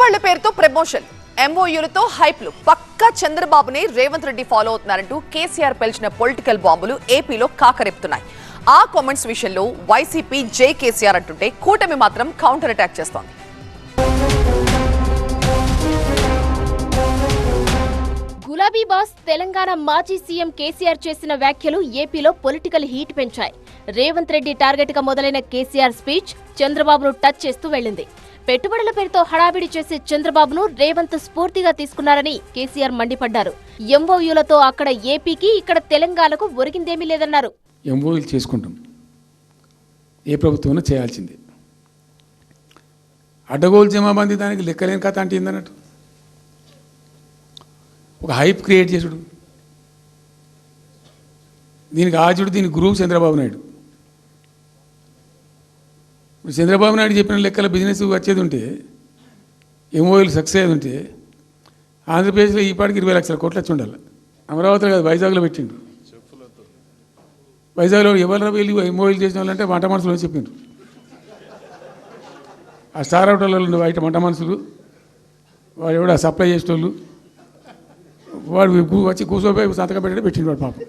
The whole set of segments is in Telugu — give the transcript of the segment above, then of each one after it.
పెట్టుబడుల పేరుతో ప్రమోషన్ ఎంఓయూలతో హైప్లు పక్కా చంద్రబాబుని రేవంత్ రెడ్డి ఫాలో అవుతున్నారంటూ కేసీఆర్ పెల్చిన పొలిటికల్ బాంబులు ఏపీలో కాకరెపుతున్నాయి. ఆ కామెంట్స్ విషయంలో వైసీపీ జై కేసీఆర్ అంటుంటే కూటమి మాత్రం కౌంటర్ అటాక్ చేస్తోంది. గులాబీ బాస్ తెలంగాణ మాజీ సీఎం కేసీఆర్ చేసిన వ్యాఖ్యలు ఏపీలో పొలిటికల్ హీట్ పెంచాయి. రేవంత్ రెడ్డి టార్గెట్ గా మొదలైన కేసీఆర్ స్పీచ్ చంద్రబాబును టచ్ చేస్తూ వెళ్లింది. పెట్టుబడుల పేరుతో హడావిడి చేసే చంద్రబాబును రేవంత్ స్ఫూర్తిగా తీసుకున్నారని కేసీఆర్ మండిపడ్డారు. ఎంఓయూలతో అక్కడ ఏపీకి ఇక్కడ తెలంగాణకు ఒరిగిందేమీ లేదన్నారు. ఎంఓయూలు చేసుకుంటాం, ఏ ప్రభుత్వం చేయాల్సిందే. అడ్డగోలు జమాబందీ దానికి లెక్కలేని కథ అంటే ఏందన్నట్టు ఒక హైప్ క్రియేట్ చేసుడు, దీనికి ఆజుడు, దీనికి గురువు చంద్రబాబు నాయుడు. ఇప్పుడు చంద్రబాబు నాయుడు చెప్పిన లెక్కల బిజినెస్ వచ్చేది ఉంటే, ఎంఓయూలు సక్సెస్ అయ్యేది ఉంటే ఆంధ్రప్రదేశ్లో ఈ పాటికి 20 లక్షల కోట్లు వచ్చి ఉండాలి. అమరావతిలో కాదు, వైజాగ్లో పెట్టిండు. వైజాగ్లో ఎవరు వెళ్ళి ఎంఓయూలు చేసిన వాళ్ళంటే వంట మనుషులు చెప్పిండ్రు. ఆ స్టార్ హోటల్లో బయట వంట మనుషులు, వాడు ఎవడ సప్లై చేసేటోళ్ళు, వాడు వచ్చి కూర్చోపోయి సంతకం పెట్టడం పెట్టిండు వాడు పాపం.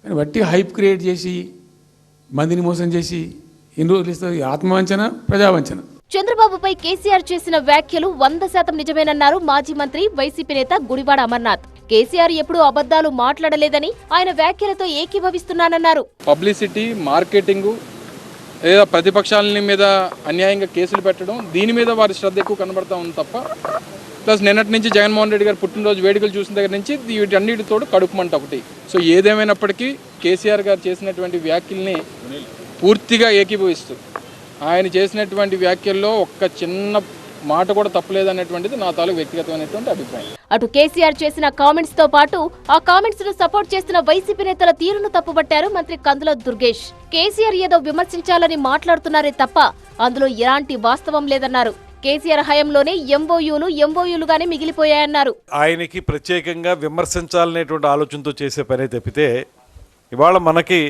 కానీ వట్టి హైప్ క్రియేట్ చేసి మందిని మోసం చేసి ఎన్ని రోజులు ఇస్తుంది? ఆత్మవంచన, ప్రజావంచన. చంద్రబాబుపై కేసీఆర్ చేసిన వ్యాఖ్యలు 100% నిజమేనన్నారు మాజీ మంత్రి వైసీపీ నేత గుడివాడ అమర్నాథ్. కేసీఆర్ ఎప్పుడూ అబద్ధాలు మాట్లాడలేదని, ఆయన వ్యాఖ్యలతో ఏకీభవిస్తున్నానన్నారు. పబ్లిసిటీ, మార్కెటింగ్, లేదా ప్రతిపక్షాల మీద అన్యాయంగా కేసులు పెట్టడం, దీని మీద వారి శ్రద్ధ ఎక్కువ కనబడతా ఉంది తప్ప, ప్లస్ నిన్నటి నుంచి జగన్మోహన్ రెడ్డి గారు పుట్టినరోజు వేడుకలు చూసిన దగ్గర నుంచి వీటన్నిటితో కడుపుమంట ఒకటి. సో ఏదేమైనప్పటికీ కేసీఆర్ గారు చేసినటువంటి వ్యాఖ్యల్ని పూర్తిగా ఏకీభవిస్తూ, ఆయన చేసినటువంటి వ్యాఖ్యల్లో ఒక్క చిన్న మాట కూడా తప్పలేదనేటువంటిది నా తాలూకు వ్యక్తిగతమైనటువంటి అభిప్రాయం. అటు కేసీఆర్ చేసిన కామెంట్స్ తో పాటు ఆ కామెంట్స్ ను సపోర్ట్ చేస్తున్న వైసీపీ నేతల తీరును తప్పుపట్టారు మంత్రి కందుల దుర్గేష్. కేసీఆర్ ఏదో విమర్శించాలని మాట్లాడుతున్నారే తప్ప అందులో ఎలాంటి వాస్తవం లేదన్నారు. కేసీఆర్ హయాంలోనే ఎంఓయూలుగానే మిగిలిపోయాయన్నారు. ఆయనకి ప్రత్యేకంగా విమర్శించాలనేటువంటి ఆలోచనతో చేసే పనే తప్పితే ఇవాళ మనకి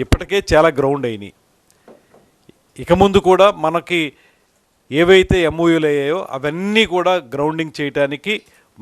ఇప్పటికే చాలా గ్రౌండ్ అయినాయి. ఇక ముందు కూడా మనకి ఏవైతే ఎంఓయూలు అయ్యాయో అవన్నీ కూడా గ్రౌండింగ్ చేయడానికి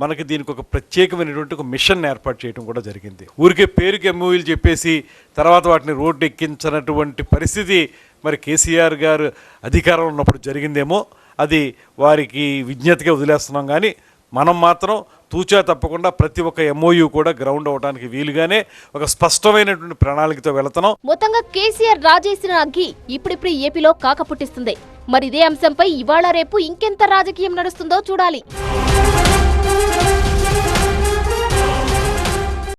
మనకి దీనికి ఒక ప్రత్యేకమైనటువంటి ఒక మిషన్ ఏర్పాటు చేయడం కూడా జరిగింది. ఊరికే పేరుకి ఎంఓయూలు చెప్పేసి తర్వాత వాటిని రోడ్డు ఎక్కించినటువంటి పరిస్థితి మరి కేసీఆర్ గారు అధికారంలో ఉన్నప్పుడు జరిగిందేమో, అది వారికి విజ్ఞతగా వదిలేస్తున్నాం. కానీ మనం మాత్రం తూచా తప్పకుండా ప్రతి ఒక్క ఎంఓయూ కూడా గ్రౌండ్ అవడానికి వీలుగానే ఒక స్పష్టమైనటువంటి ప్రణాళికతో వెళుతున్నాం. మొత్తంగా కేసీఆర్ రాజేసిన అగ్గి ఇప్పుడిప్పుడు ఏపీలో కాక పుట్టిస్తుంది. మరి ఇదే అంశంపై ఇవాళ రేపు ఇంకెంత రాజకీయం నడుస్తుందో చూడాలి.